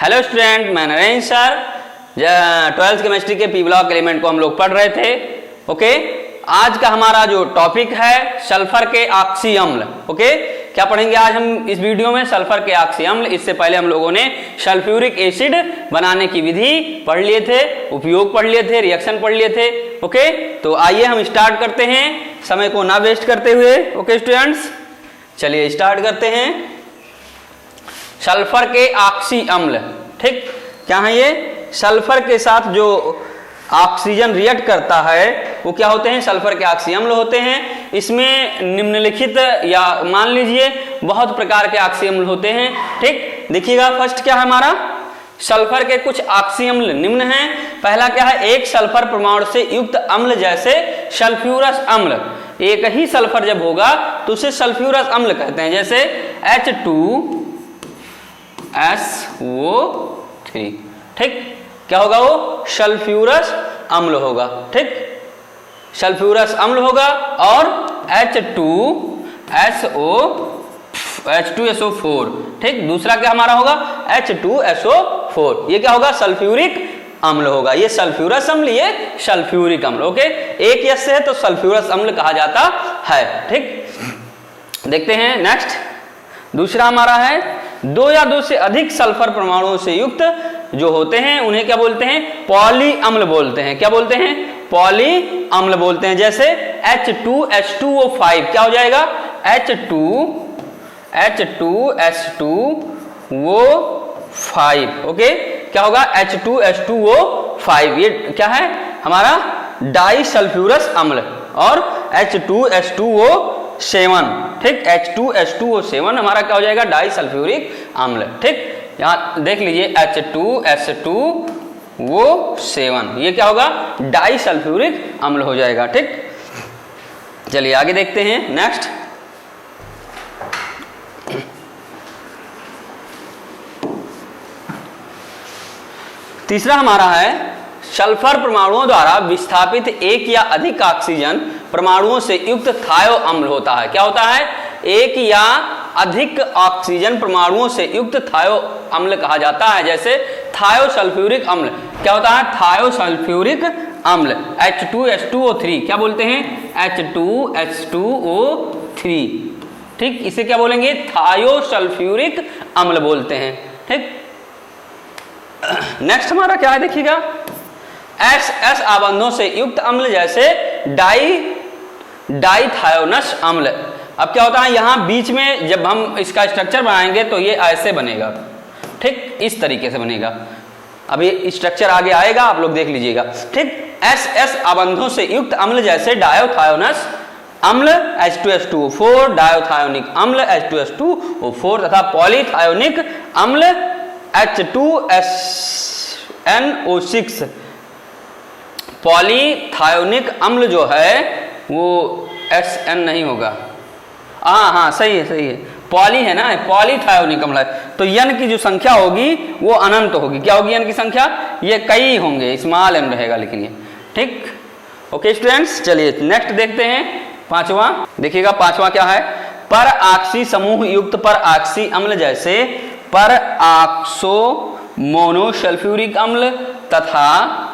Hello student, मैं Narendra sir. 12th chemistry के P block element को हम लोग पढ़ रहे थे। ओके, आज का हमारा जो टॉपिक है सल्फर के ऑक्सी अम्ल। ओके, क्या पढ़ेंगे आज हम इस वीडियो में? सल्फर के ऑक्सी अम्ल। इससे पहले हम लोगों ने सल्फ्यूरिक एसिड बनाने की विधि पढ़ लिए थे, उपयोग पढ़ लिए थे, रिएक्शन पढ़ लिए थे। ओके, तो आइए हम स्टार्ट करते हैं समय को ना वेस्ट करते हुए। ओके स्टूडेंट्स, चलिए स्टार्ट करते हैं। सल्फर के ऑक्सी अम्ल, ठीक, क्या है ये? सल्फर के साथ जो ऑक्सीजन रिएक्ट करता है वो क्या होते हैं? सल्फर के ऑक्सी अम्ल होते हैं। इसमें निम्नलिखित या मान लीजिए बहुत प्रकार के ऑक्सी अम्ल होते हैं। ठीक, देखिएगा फर्स्ट क्या है हमारा? सल्फर के कुछ ऑक्सी अम्ल निम्न हैं। पहला क्या है? एक सल्फर परमाणु से युक्त अम्ल जैसे सल्फ्यूरस अम्ल। एक ही सल्फर जब होगा तो उसे सल्फ्यूरस अम्ल कहते हैं, जैसे H2SO3। ठीक, क्या होगा वो? सल्फ्यूरस अम्ल होगा। ठीक, सल्फ्यूरस अम्ल होगा। और H2SO4। ठीक, दूसरा क्या हमारा होगा? H2SO4। ये क्या होगा? सल्फ्यूरिक अम्ल होगा। ये सल्फ्यूरस अम्ल, ये सल्फ्यूरिक अम्ल। ओके, एक यश से है तो सल्फ्यूरस अम्ल कहा जाता है। ठीक, देखते हैं नेक्स्ट। दूसरा हमारा है दो या दो से अधिक सल्फर परमाणुओं से युक्त जो होते हैं उन्हें क्या बोलते हैं? पॉली अम्ल बोलते हैं। क्या बोलते हैं? पॉली अम्ल बोलते हैं। जैसे H2H2O5 क्या हो जाएगा? H2H2O5। ओके, क्या होगा? H2H2O5। ये क्या है हमारा? डाई सल्फ्यूरस अम्ल। और H2H2O7। ठीक, H2H2O7 हमारा क्या हो जाएगा? डाई सल्फ्यूरिक अम्ल। ठीक, यहाँ देख लीजिए H2H2O7, ये क्या होगा? डाई सल्फ्यूरिक अम्ल हो जाएगा। ठीक, चलिए आगे देखते हैं नेक्स्ट। तीसरा हमारा है सल्फर परमाणुओं द्वारा विस्थापित एक या अधिक ऑक्सीजन परमाणुओं से युक्त थायो अम्ल होता है। क्या होता है? एक या अधिक ऑक्सीजन परमाणुओं से युक्त थायो अम्ल कहा जाता है, जैसे थायो सल्फ्यूरिक अम्ल। क्या होता है? थायो सल्फ्यूरिक अम्ल। H2H2O3 क्या बोलते हैं? H2H2O3। ठीक, इसे क्या बोलेंगे? थायो सल्फ्यूरिक अम्ल बोलते हैं। ठीक, नेक्स्ट हमारा क्या है देखिएगा? SS आबंधों से युक्त अम्ल जैसे डाईथायोनस अम्ल। अब क्या होता है यहाँ बीच में जब हम इसका स्ट्रक्चर बनाएंगे तो ये ऐसे बनेगा। ठीक, इस तरीके से बनेगा। अभी स्ट्रक्चर आगे आएगा, आप लोग देख लीजिएगा। ठीक, SS आबंधों से युक्त अम्ल जैसे डायोथायोनस अम्ल H2H2O4, डायोथायोनिक अम्ल H2H2O4 तथा पॉलीथायोनिक अम्ल H2SNO6। पॉलीथायोनिक अम्ल जो है वो SN नहीं होगा। हाँ, सही है। पॉली है ना, पॉलीथायोनिक अम्ल है तो यन की जो संख्या होगी वो अनंत होगी। क्या होगी यन की संख्या? ये कई होंगे, स्मॉल m रहेगा लेकिन ये। ठीक, ओके स्टूडेंट्स, चलिए नेक्स्ट देखते हैं। पांचवा देखिएगा, पांचवा क्या है? पर ऑक्सी समूह युक्त पर ऑक्सी अम्ल जैसे पर ऑक्सो मोनोसल्फ्यूरिक अम्ल तथा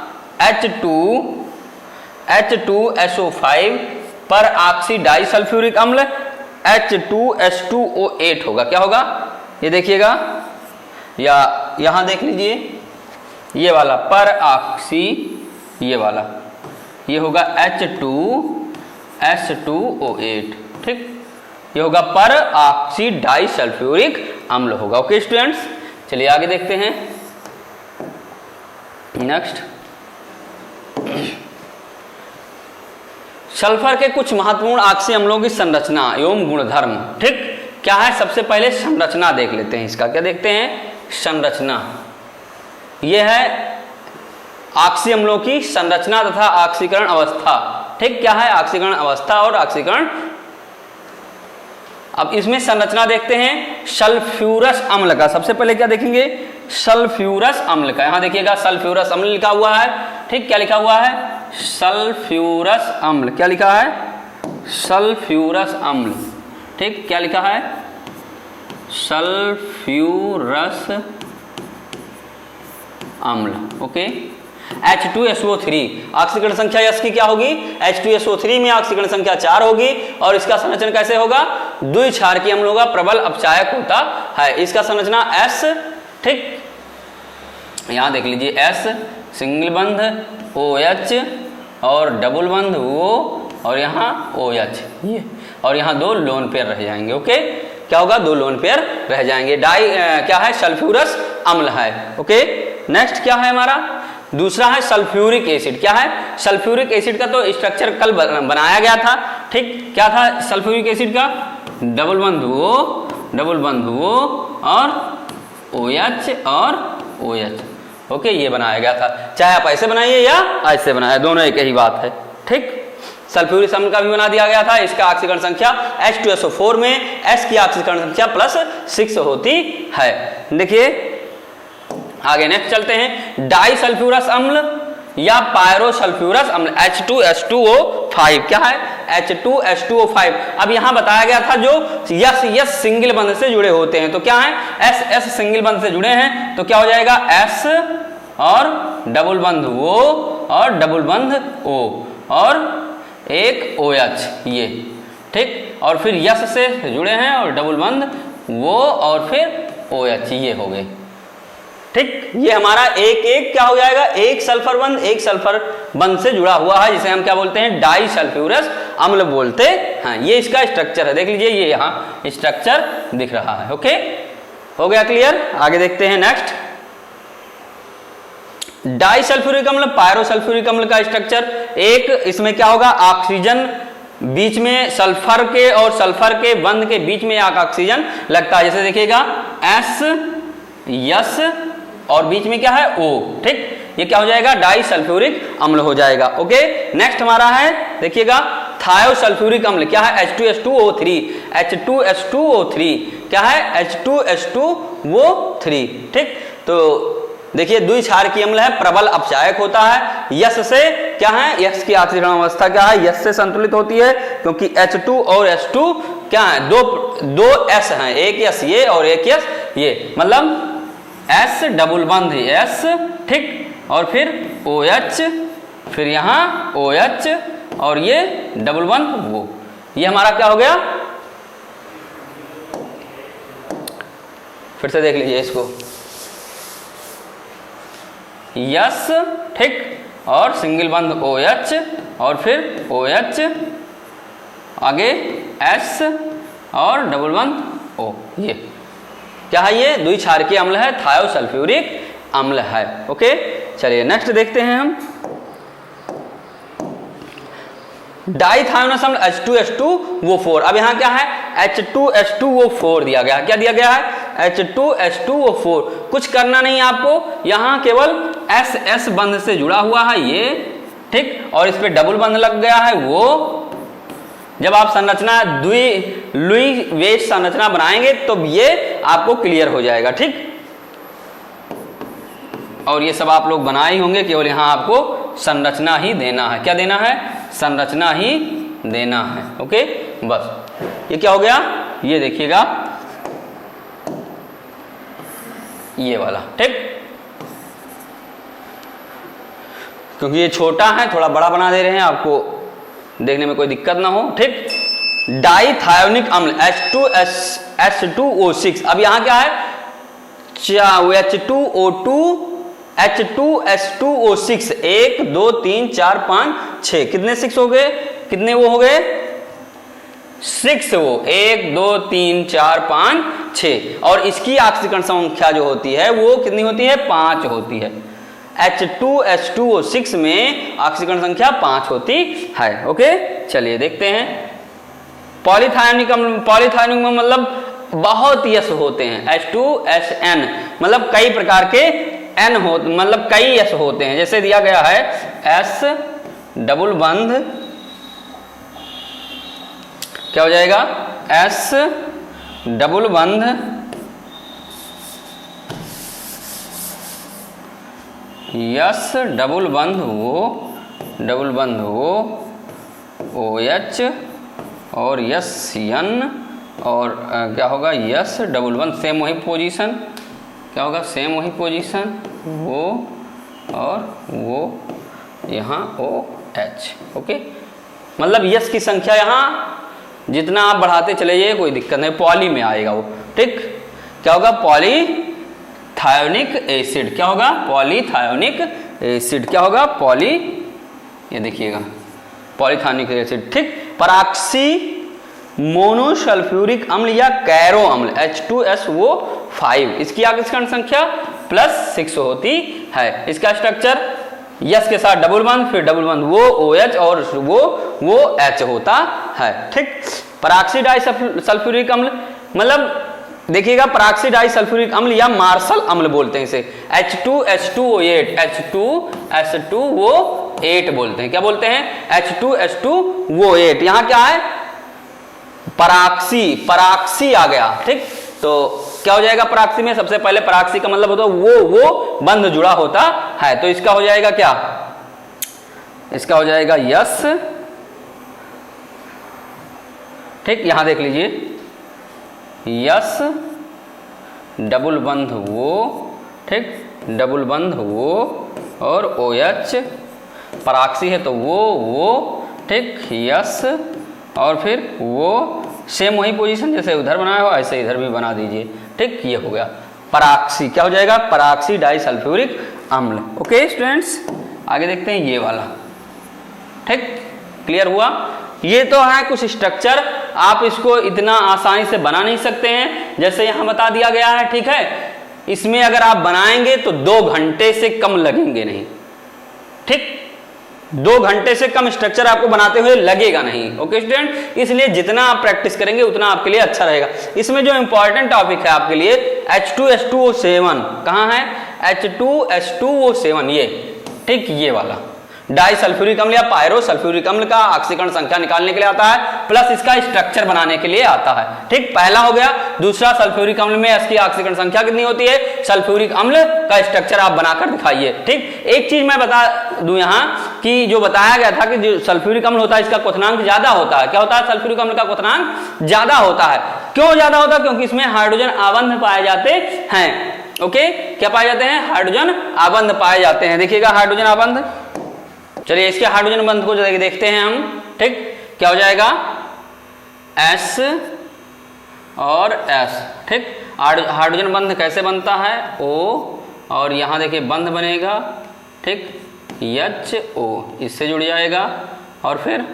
H2SO5 पर ऑक्सी डाई सल्फ्यूरिक अम्ल H2H2O8 होगा। क्या होगा? ये देखिएगा, या यहां देख लीजिए, ये वाला पर ऑक्सी, ये वाला ये होगा H2S2O8। ठीक, ये होगा पर ऑक्सी डाई सल्फ्यूरिक अम्ल होगा। ओके स्टूडेंट्स, चलिए आगे देखते हैं नेक्स्ट। सल्फर के कुछ महत्वपूर्ण ऑक्सी अम्लों की संरचना एवं गुणधर्म। ठीक, क्या है? सबसे पहले संरचना देख लेते हैं इसका। क्या देखते हैं? संरचना। यह है ऑक्सी अम्लों की संरचना तथा ऑक्सीकरण अवस्था। ठीक, क्या है? ऑक्सीकरण अवस्था और ऑक्सीकरण। अब इसमें संरचना देखते हैं सल्फ्यूरस अम्ल का। सबसे पहले क्या देखेंगे? सल्फ्यूरस अम्ल का। यहां देखिएगा सल्फ्यूरस अम्ल लिखा हुआ है। ठीक, क्या लिखा हुआ है? सल्फ्यूरस अम्ल। क्या लिखा है? सल्फ्यूरस अम्ल। ठीक, क्या लिखा है? सल्फ्यूरस अम्ल। ओके, H2SO3 ऑक्सीकरण संख्या यश की क्या होगी? H2SO3 में ऑक्सीकरण संख्या 4 होगी और इसका संरचना कैसे होगा? द्विक्षारकीय अम्ल होगा, प्रबल अपचायक होता है। इसका संरचना S, ठीक, यहां देख लीजिए S सिंगल बंध OH और डबल बंध O और यहाँ OH, ये, और यहाँ 2 लोन पेयर रह जाएंगे। ओके, क्या होगा? 2 लोन पेयर रह जाएंगे। डाई क्या है? सल्फ्यूरस अम्ल है। ओके, नेक्स्ट क्या है हमारा? दूसरा है सल्फ्यूरिक एसिड। क्या है? सल्फ्यूरिक एसिड का तो स्ट्रक्चर कल बनाया गया था, ठीक, क्या था सल्फ्यूरिक एसिड का? डबल बंध O और OH और OH। ओके, ये बनाया गया था। चाहे आप ऐसे बनाइए या ऐसे बनाइए, दोनों एक ही बात है, ठीक। सल्फ्यूरिक अम्ल का भी बना दिया गया था। इसका ऑक्सीकरण संख्या H2SO4 में S की ऑक्सीकरण संख्या +6 होती है। देखिए आगे नेक्स्ट चलते हैं। डाई सल्फ्यूरस अम्ल या पायरोसल्फ्यूरस अम्ल H2S2O5। क्या है? H2S2O5। अब यहां बताया गया था जो यस सिंगल बंध से जुड़े होते हैं, तो क्या है? S सिंगल बंध से जुड़े हैं तो क्या हो जाएगा? S और डबल बंध O और डबल बंध O और एक OH, ये, ठीक, और फिर यस से जुड़े हैं और डबल बंध वो और फिर OH, ये हो गए, ठीक। ये हमारा एक क्या हो जाएगा? एक सल्फर बंध से जुड़ा हुआ है, जिसे हम क्या बोलते हैं? डाई सल्फ्यूरस अम्ल बोलते हैं। ये इसका स्ट्रक्चर है, देख लीजिए, ये यहाँ स्ट्रक्चर दिख रहा है। ओके, हो गया क्लियर? आगे देखते हैं नेक्स्ट। डाई सल्फ्यूरिक अम्ल, पायरोसल्फ्यूरिक अम्ल का स्ट्रक्चर, एक इसमें क्या होगा? ऑक्सीजन बीच में सल्फर के और सल्फर के बंध के बीच में ऑक्सीजन लगता है, जैसे देखिएगा S और बीच में क्या है? O, ठीक। ये क्या हो जाएगा? डाई सल्फ्यूरिक अम्ल हो जाएगा। ओके, नेक्स्ट हमारा है, देखिएगा, थायोसल्फ्यूरिक अम्ल। क्या है? H2S2O3। H2S2O3 क्या है? H2S2O3, ठीक। तो देखिए द्विक्षारकीय अम्ल है, प्रबल अपचायक होता है। यस से क्या है? यस की ऑक्सीकरण अवस्था क्या है? यस से संतुलित होती है, क्योंकि H2 और H2 क्या है? दो S हैं, एक यस ये और एक यस ये, मतलब S डबल बंध S, ठीक, और फिर OH, फिर यहाँ OH और ये डबल बंध वो, ये हमारा क्या हो गया? फिर से देख लीजिए इसको, यस, ठीक, और सिंगल बंध OH और फिर OH, आगे S और डबल बंध O, ये क्या है? ये द्विक्षारकीय अम्ल है, थायोसल्फ्यूरिक अम्ल है। ओके, चलिए नेक्स्ट देखते हैं हम। डाईथायोनस अम्ल H2S2O4। अब यहाँ क्या है? H2S2O4 दिया गया है। क्या दिया गया है? H2S2O4। कुछ करना नहीं आपको, यहाँ केवल SS बंध से जुड़ा हुआ है ये, ठीक, और इस पे डबल बंध लग गया है वो। जब आप संरचना लुई वेज संरचना बनाएंगे तो ये आपको क्लियर हो जाएगा, ठीक। और ये सब आप लोग बनाए ही होंगे, केवल यहाँ आपको संरचना ही देना है। क्या देना है? संरचना ही देना है। ओके, बस। ये क्या हो गया? ये देखिएगा, ये वाला, ठीक, क्योंकि ये छोटा है, थोड़ा बड़ा बना दे रहे हैं आपको देखने में कोई दिक्कत ना हो, ठीक। डाईथायोनिक अम्ल H2S2O6। अब यहाँ क्या है? H2S2O6, 1 2 3 4 5 6, कितने 6 हो गए? कितने वो हो गए? 6 वो, 1 2 3 4 5 6, और इसकी ऑक्सीकरण संख्या जो होती है वो कितनी होती है? 5 होती है। H2S2O6 में ऑक्सीकरण संख्या 5 होती है। ओके, चलिए देखते हैं। पॉलीथायोनिक में मतलब बहुत यस होते हैं। H2SN मतलब कई प्रकार के N हो, मतलब कई यस होते हैं। जैसे दिया गया है S डबल बंध, क्या हो जाएगा? S डबल बंध यस डबल बंध वो OH और यस N और क्या होगा? यस डबल बंध, सेम वही पोजीशन, क्या होगा? सेम वही पोजीशन, वो और वो यहाँ OH। ओके, मतलब यस की संख्या यहाँ जितना आप बढ़ाते चले जाइए कोई दिक्कत नहीं, पॉली में आएगा वो। ठीक, क्या होगा? पॉलीथायोनिक एसिड। क्या होगा? पॉलीथायोनिक एसिड। क्या होगा? ये देखिएगा पॉलीथायोनिक एसिड। ठीक, पराक्सी मोनोसल्फ्यूरिक अम्ल या कैरो अम्ल H2SO5, इसकी आकर्षण संख्या +6 होती है। इसका स्ट्रक्चर यस के साथ डबल बंध, फिर डबल बंध वो OH और वो H होता है। ठीक, पराक्सी डाइसल्फ्यूरिक अम्ल, मतलब देखिएगा पराक्सी डाइसल्फ्यूरिक अम्ल या मार्शल अम्ल बोलते हैं इसे, H2H2O8, H2SO8 बोलते हैं। क्या बोलते हैं? H2SO8। यहाँ क्या है? पराक्सी आ गया। ठीक, तो क्या हो जाएगा पराक्सी में? सबसे पहले पराक्सी का मतलब होता है वो बंध जुड़ा होता है, तो इसका हो जाएगा क्या? इसका हो जाएगा यस। ठीक, यहां देख लीजिए, यस डबल बंध वो, ठीक, डबल बंध वो और OH, पराक्सी है तो वो, ठीक, यस और फिर वो, सेम वही पोजीशन जैसे उधर बनाया हो ऐसे इधर भी बना दीजिए। ठीक, ये हो गया पराक्सी। क्या हो जाएगा? पराक्सी डाइसल्फ्यूरिक अम्ल। ओके स्टूडेंट्स, आगे देखते हैं ये वाला। ठीक, क्लियर हुआ? ये तो है कुछ स्ट्रक्चर, आप इसको इतना आसानी से बना नहीं सकते हैं जैसे यहां बता दिया गया है। ठीक है, इसमें अगर आप बनाएंगे तो 2 घंटे से कम लगेंगे नहीं। ठीक, 2 घंटे से कम स्ट्रक्चर आपको बनाते हुए लगेगा नहीं। ओके स्टूडेंट, इसलिए जितना आप प्रैक्टिस करेंगे उतना आपके लिए अच्छा रहेगा। इसमें जो इंपॉर्टेंट टॉपिक है आपके लिए H2H2O7, कहाँ है? H2H2O7 ये। ठीक, ये वाला डाइसल्फ्यूरिक अम्ल या पायरोसल्फ्यूरिक अम्ल का ऑक्सीकरण संख्या निकालने के लिए आता है, प्लस इसका स्ट्रक्चर बनाने के लिए आता है। ठीक, पहला हो गया। दूसरा, सल्फ्यूरिक अम्ल में इसकी ऑक्सीकरण संख्या कितनी होती है? सल्फ्यूरिक अम्ल का स्ट्रक्चर आप बनाकर दिखाइए। ठीक, एक चीज मैं बता दूं यहाँ कि जो बताया गया था कि जो सल्फ्यूरिक अम्ल होता है इसका क्वथनांक ज्यादा होता है। क्या होता है? सल्फ्यूरिक अम्ल का क्वथनांक ज्यादा होता है। क्यों ज्यादा होता है? क्योंकि इसमें हाइड्रोजन आबंध पाए जाते हैं। ओके, क्या पाए जाते हैं? हाइड्रोजन आबंध पाए जाते हैं। देखिएगा हाइड्रोजन आबंध, चलिए इसके हाइड्रोजन बंध को देखते हैं हम। ठीक, क्या हो जाएगा? S और S। ठीक, हाइड्रोजन बंध कैसे बनता है? O और यहां देखिए बंध बनेगा। ठीक, HO इससे जुड़ जाएगा और फिर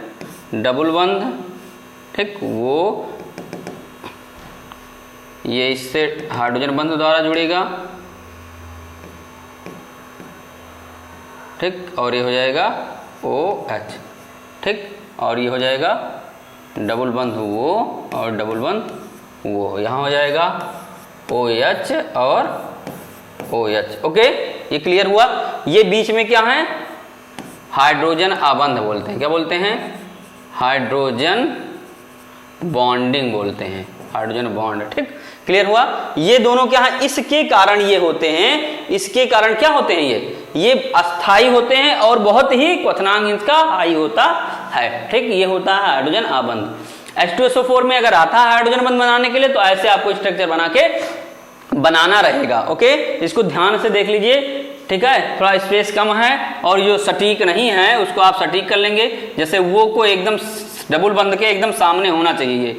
डबल बंध। ठीक, वो ये इससे हाइड्रोजन बंध द्वारा जुड़ेगा। ठीक, और ये हो जाएगा OH। ठीक, और ये हो जाएगा डबल बंध वो और डबल बंध वो, यहाँ हो जाएगा OH और OH। ओके, ये क्लियर हुआ? ये बीच में क्या है? हाइड्रोजन आबंध बोलते हैं। क्या बोलते हैं? हाइड्रोजन बॉन्डिंग बोलते हैं, हाइड्रोजन बॉन्ड। ठीक, क्लियर हुआ? ये दोनों क्या है? इसके कारण ये होते हैं। इसके कारण क्या होते हैं? ये अस्थाई होते हैं और बहुत ही क्वथनांक इनका हाई होता है। ठीक, ये होता है हाइड्रोजन आबंध। H2SO4 में अगर आता है हाइड्रोजन बंध बनाने के लिए तो ऐसे आपको स्ट्रक्चर बना के बनाना रहेगा। ओके, इसको ध्यान से देख लीजिए। ठीक है, थोड़ा स्पेस कम है और जो सटीक नहीं है उसको आप सटीक कर लेंगे। जैसे वो को एकदम डबल बंध के एकदम सामने होना चाहिए।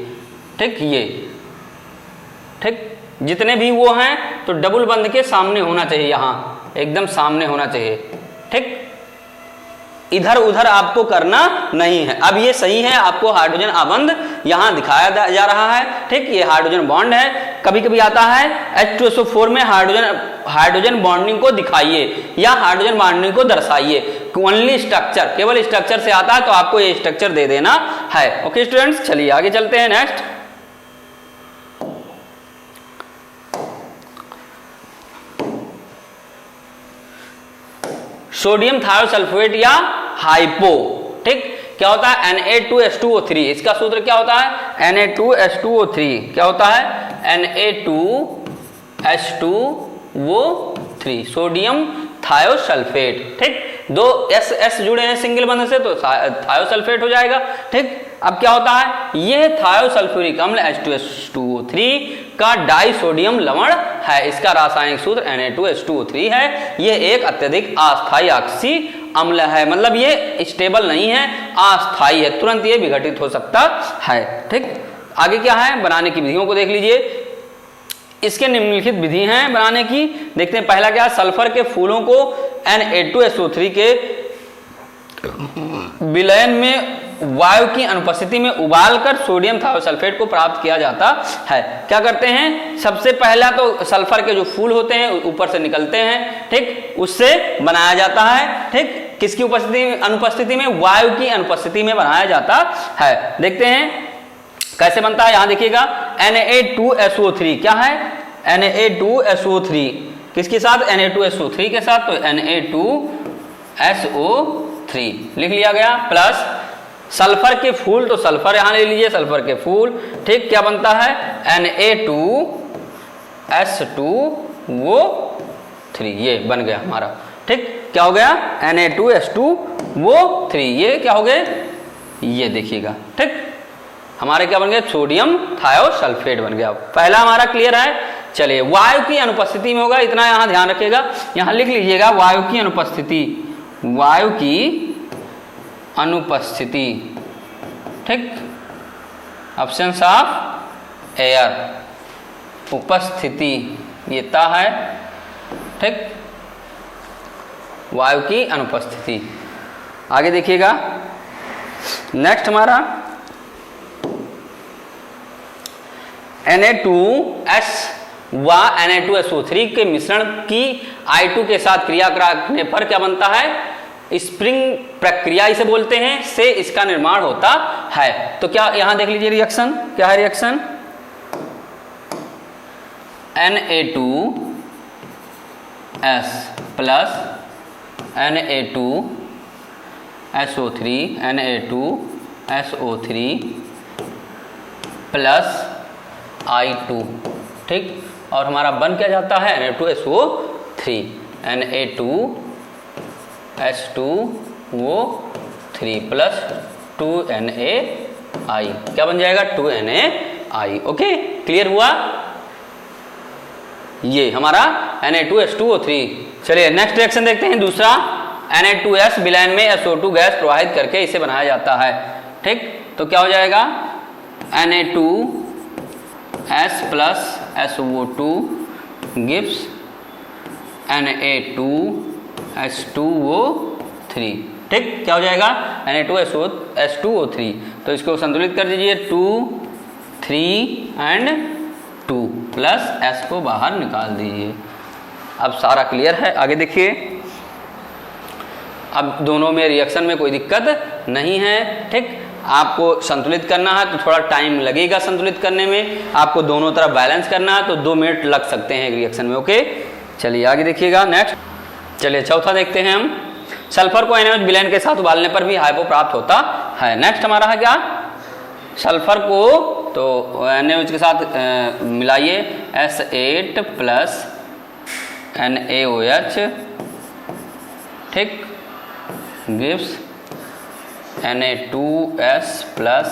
ठीक, ये ठीक, जितने भी वो हैं तो डबल बंध के सामने होना चाहिए, यहाँ एकदम सामने होना चाहिए। ठीक, इधर उधर आपको करना नहीं है। अब ये सही है, आपको हाइड्रोजन आबंध यहाँ दिखाया जा रहा है। ठीक, ये हाइड्रोजन बॉन्ड है। कभी कभी आता है H2SO4 में हाइड्रोजन बॉन्डिंग को दिखाइए या हाइड्रोजन बॉन्डिंग को दर्शाइए। ओनली स्ट्रक्चर, केवल स्ट्रक्चर से आता है तो आपको ये स्ट्रक्चर दे देना है। ओके स्टूडेंट्स, चलिए आगे चलते हैं। नेक्स्ट, सोडियम थायोसल्फेट या हाइपो। ठीक, क्या होता है? Na2H2O3। इसका सूत्र क्या होता है? Na2H2O3 क्या होता है? Na2H2O3 sodium thiosulphate. ठीक, 2 S जुड़े हैं सिंगल बंध से तो थायोसल्फेट हो जाएगा। ठीक, अब क्या होता है? यह थायोसल्फ्यूरिक अम्ल H2SO3 का डाई सोडियम लवण है। इसका रासायनिक सूत्र Na2H2O3 है। ये एक अत्यधिक अस्थायी ऑक्सी अम्ल है, मतलब ये स्टेबल नहीं है, अस्थायी है, तुरंत ये विघटित हो सकता है। ठीक, आगे क्या है, बनाने की विधियों को देख लीजिए। इसके निम्नलिखित विधि हैं बनाने की, देखते हैं। पहला क्या है, सल्फर के फूलों को Na2SO3 के विलयन में वायु की अनुपस्थिति में उबालकर सोडियम थायोसल्फेट को प्राप्त किया जाता है। क्या करते हैं, सबसे पहला तो सल्फर के जो फूल होते हैं ऊपर से निकलते हैं, ठीक, उससे बनाया जाता है। ठीक, किसकी अनुपस्थिति में, वायु की अनुपस्थिति में बनाया जाता है। देखते हैं कैसे बनता है, यहां देखिएगा। Na2SO3 क्या है, Na2SO3 किसके साथ, Na2SO3 के साथ, तो Na2SO3 लिख लिया गया, प्लस सल्फर के फूल, तो सल्फर यहां ले लीजिए, सल्फर के फूल, ठीक, क्या बनता है, Na2S2O3, ये बन गया हमारा। ठीक, क्या हो गया, Na2S2O3, ये क्या हो गए, ये देखिएगा। ठीक, हमारे क्या बन गए, सोडियम थायोसल्फेट बन गया। पहला हमारा क्लियर है। चलिए, वायु की अनुपस्थिति में होगा, इतना यहां ध्यान रखिएगा, यहां लिख लीजिएगा वायु की अनुपस्थिति, वायु की अनुपस्थिति। ठीक, ऑप्शन ऑफ एयर, उपस्थिति ये ता है। ठीक, वायु की अनुपस्थिति। आगे देखिएगा, नेक्स्ट हमारा Na2S व Na2SO3 के मिश्रण की I2 के साथ क्रिया करने पर क्या बनता है, स्प्रिंग प्रक्रिया इसे बोलते हैं, से इसका निर्माण होता है। तो क्या यहां देख लीजिए रिएक्शन, क्या है reaction, Na2S plus Na2SO3 plus I2। ठीक, और हमारा बन क्या जाता है, Na2SO3, Na2H2O3 प्लस 2NaI, क्या बन जाएगा, 2NaI। ओके, क्लियर हुआ, ये हमारा Na2H2O3। चलिए नेक्स्ट रिएक्शन देखते हैं, दूसरा Na2S विलयन में SO2 गैस प्रवाहित करके इसे बनाया जाता है। ठीक, तो क्या हो जाएगा, Na2S plus SO2 gives Na2H2O3। ठीक, क्या हो जाएगा, Na2H2O3। तो इसको संतुलित कर दीजिए, 2 3 एंड 2 प्लस S को बाहर निकाल दीजिए। अब सारा क्लियर है। आगे देखिए, अब दोनों में रिएक्शन में कोई दिक्कत नहीं है। ठीक, आपको संतुलित करना है तो थोड़ा टाइम लगेगा संतुलित करने में, आपको दोनों तरफ बैलेंस करना है तो 2 मिनट लग सकते हैं रिएक्शन में। ओके, चलिए आगे देखिएगा नेक्स्ट। चलिए चौथा देखते हैं हम, सल्फर को NaOH विलयन के साथ उबालने पर भी हाइपो प्राप्त होता है। नेक्स्ट हमारा है क्या, सल्फर को तो NaOH के साथ मिलाइए, S8 प्लस NaOH, ठीक, gives Na2S plus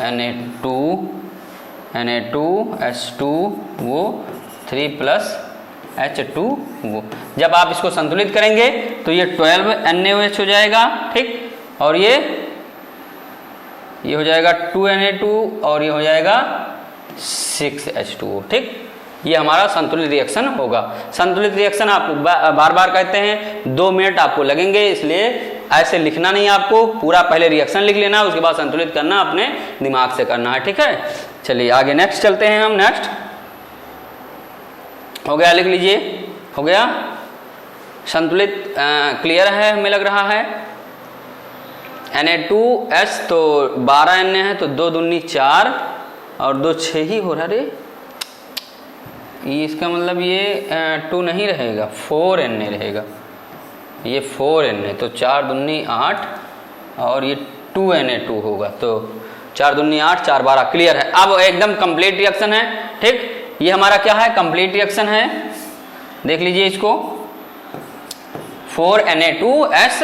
Na2H2O3 plus H2O। जब आप इसको संतुलित करेंगे तो ये 12 NaOH हो जाएगा। ठीक, और ये हो जाएगा 2 Na2 और ये हो जाएगा 6 H2O। ठीक, ये हमारा संतुलित रिएक्शन होगा। संतुलित रिएक्शन आपको बार बार कहते हैं 2 मिनट आपको लगेंगे, इसलिए ऐसे लिखना नहीं, आपको पूरा पहले रिएक्शन लिख लेना, उसके बाद संतुलित करना अपने दिमाग से करना है। ठीक है, चलिए आगे नेक्स्ट चलते हैं हम। नेक्स्ट हो गया, लिख लीजिए, हो गया संतुलित, क्लियर है हमें लग रहा है। Na2S तो 12 Na है, तो 2 दूनी 4 और 2 6 ही हो रहा रे, ये इसका मतलब ये 2 नहीं रहेगा, 4 Na रहेगा, ये 4 Na, तो 4 दूनी 8 और ये 2 Na2 होगा, तो 4 दूनी 8 4 12। क्लियर है, अब एकदम कंप्लीट रिएक्शन है। ठीक, ये हमारा क्या है, कंप्लीट रिएक्शन है। देख लीजिए इसको, 4 Na2S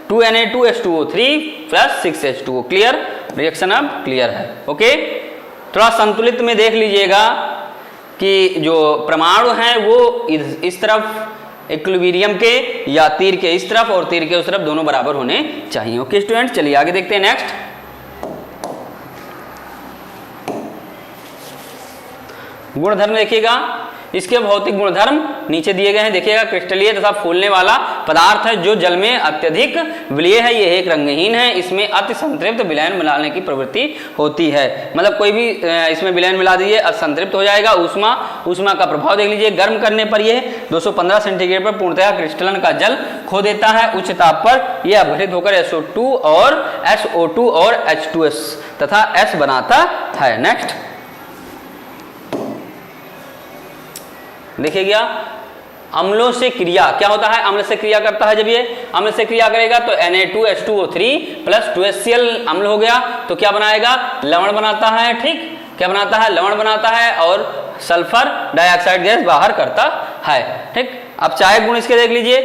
2 Na2H2O3 plus 6 H2O। Clear, reaction अब क्लियर है। ओके, थोड़ा संतुलित में देख लीजिएगा, कि जो परमाणु हैं वो इस तरफ इक्विलिब्रियम के या तीर के इस तरफ और तीर के उस तरफ दोनों बराबर होने चाहिए। ओके स्टूडेंट, चलिए आगे देखते हैं नेक्स्ट। गुणधर्म देखिएगा, इसके भौतिक गुणधर्म नीचे दिए गए हैं। देखिएगा, क्रिस्टलीय तथा फूलने वाला पदार्थ है जो जल में अत्यधिक विलीय है। ये एक रंगहीन है, इसमें अति संतृप्त विलयन मिलाने की प्रवृत्ति होती है। मतलब कोई भी इसमें विलयन मिला दीजिए असंतृप्त हो जाएगा। ऊष्मा का प्रभाव देख लीजिए, गर्म करने पर यह 215 सेंटीग्रेड पर पूर्णतः क्रिस्टलन का जल खो देता है। उच्च ताप पर यह अपघटित होकर SO2 और H2S तथा S बनाता है। नेक्स्ट देखिएगा, अम्लों से क्रिया क्या होता है? अम्ल से क्रिया करता है। जब ये अम्ल से क्रिया करेगा तो Na2H2O3 प्लस 2HCl अम्ल हो गया, तो क्या बनाएगा? लवण बनाता है। ठीक, क्या बनाता है? लवण बनाता है और सल्फर डाइऑक्साइड गैस बाहर करता है। ठीक, अब चायक गुण इसके देख लीजिए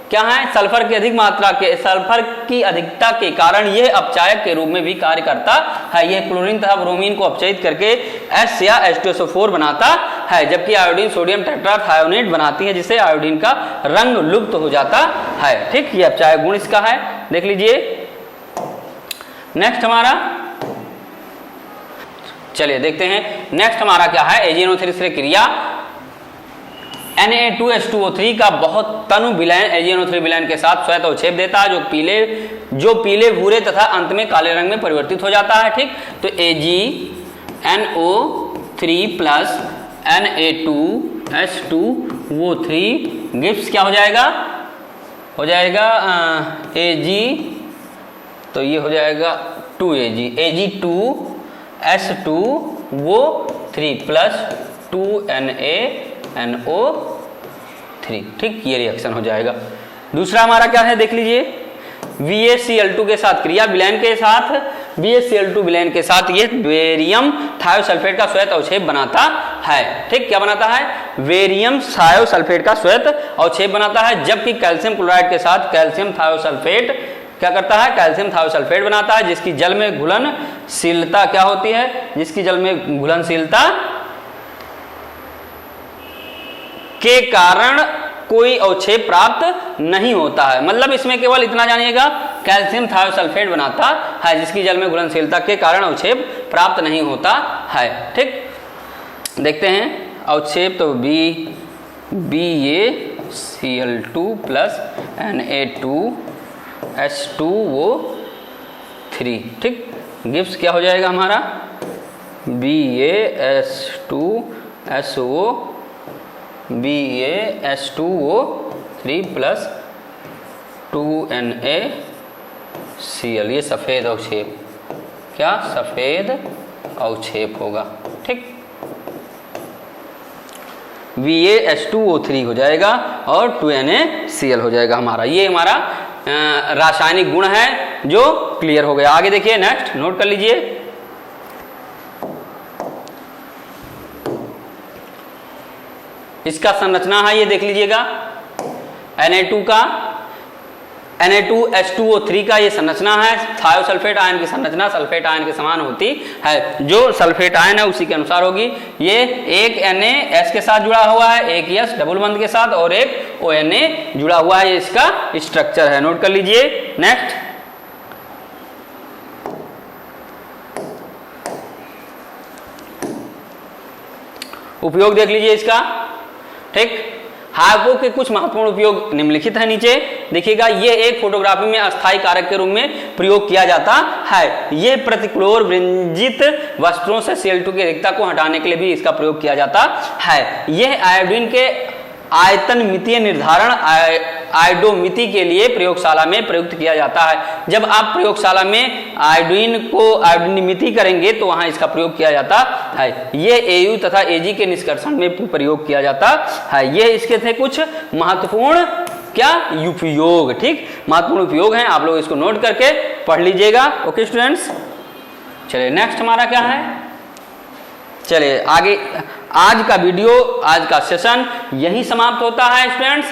क्या है? सल्फर की अधिक मात्रा के सल्फर की अधिकता के कारण यह अपचायक के रूप में भी कार्य करता है। यह क्लोरीन तथा ब्रोमीन को अपचयित करके S या H2SO4 बनाता है, जबकि आयोडीन सोडियम टेट्राथायोनेट बनाती है, जिससे आयोडीन का रंग लुप्त हो जाता है। ठीक, ये अपचायक गुण इसका है, देख लीजिए। नेक्स्ट हमारा, चलिए देखते हैं नेक्स्ट हमारा क्या है? AgNO3 से क्रिया Na2H2O3 का बहुत तनु विलयन AgNO3 विलयन के साथ स्वयं अवक्षेप देता है, जो पीले भूरे तथा अंत में काले रंग में परिवर्तित हो जाता है। ठीक, तो AgNO3 प्लस Na2H2O3 गिव्स क्या हो जाएगा? हो जाएगा Ag, तो ये हो जाएगा 2Ag, Ag2S2O3 प्लस 2NaNO3। ठीक, ये रिएक्शन हो जाएगा। दूसरा हमारा क्या है? देख लीजिए, VaCl2 के साथ क्रिया विलयन के साथ VaCl2 विलयन के साथ ये बेरियम थायोसल्फेट का श्वेत अवक्षेप बनाता है। ठीक, क्या बनाता है? बेरियम थायोसल्फेट का श्वेत अवक्षेप बनाता है, जबकि कैल्शियम क्लोराइड के साथ कैल्शियम थायोसल्फेट क्या करता है? कैल्शियम थायोसल्फेट बनाता है, जिसकी जल में घुलनशीलता क्या होती है? जिसकी जल में घुलनशीलता के कारण कोई अवक्षेप प्राप्त नहीं होता है। मतलब इसमें केवल इतना जानिएगा, कैल्शियम थायोसल्फेट बनाता है, जिसकी जल में घुलनशीलता के कारण अवक्षेप प्राप्त नहीं होता है। ठीक, देखते हैं अवक्षेप, तो BaCl2 प्लस Na2H2O3। ठीक, गिव्स क्या हो जाएगा हमारा? BaS2O3 प्लस 2NaCl, ये सफेद अवक्षेप, क्या सफेद अवक्षेप होगा। ठीक, BaS2O3 हो जाएगा और 2NaCl हो जाएगा हमारा। ये हमारा रासायनिक गुण है जो क्लियर हो गया। आगे देखिए, नेक्स्ट नोट कर लीजिए। इसका संरचना है, ये देख लीजिएगा, Na2H2O3 का ये संरचना है। थायोसल्फेट आयन की संरचना सल्फेट आयन के समान होती है। जो सल्फेट आयन है उसी के अनुसार होगी। ये एक Na S के साथ जुड़ा हुआ है, एक S डबल बंध के साथ और एक ONa जुड़ा हुआ है। ये इसका स्ट्रक्चर है, नोट कर लीजिए। नेक्स्ट उपयोग देख लीजिए इसका। ठीक, हाइपो के कुछ महत्वपूर्ण उपयोग निम्नलिखित है नीचे देखिएगा। ये एक फोटोग्राफी में अस्थायी कारक के रूप में प्रयोग किया जाता है। ये प्रतिक्लोर विरंजित वस्त्रों से Cl2 की अधिकता को हटाने के लिए भी इसका प्रयोग किया जाता है। यह आयोडीन के आयतन मितीय निर्धारण आयोडोमिति के लिए प्रयोगशाला में प्रयुक्त किया जाता है। जब आप प्रयोगशाला में आयोडीनमिति करेंगे तो वहां इसका प्रयोग किया जाता है। ये AU तथा AG के निष्कर्षण में प्रयोग किया जाता है। ये इसके थे कुछ महत्वपूर्ण क्या उपयोग। ठीक, महत्वपूर्ण उपयोग हैं, आप लोग इसको नोट करके पढ़ लीजिएगा। ओके स्टूडेंट्स, चलिए नेक्स्ट हमारा क्या है? चलिए आगे, आज का वीडियो, आज का सेशन यही समाप्त होता है स्टूडेंट्स।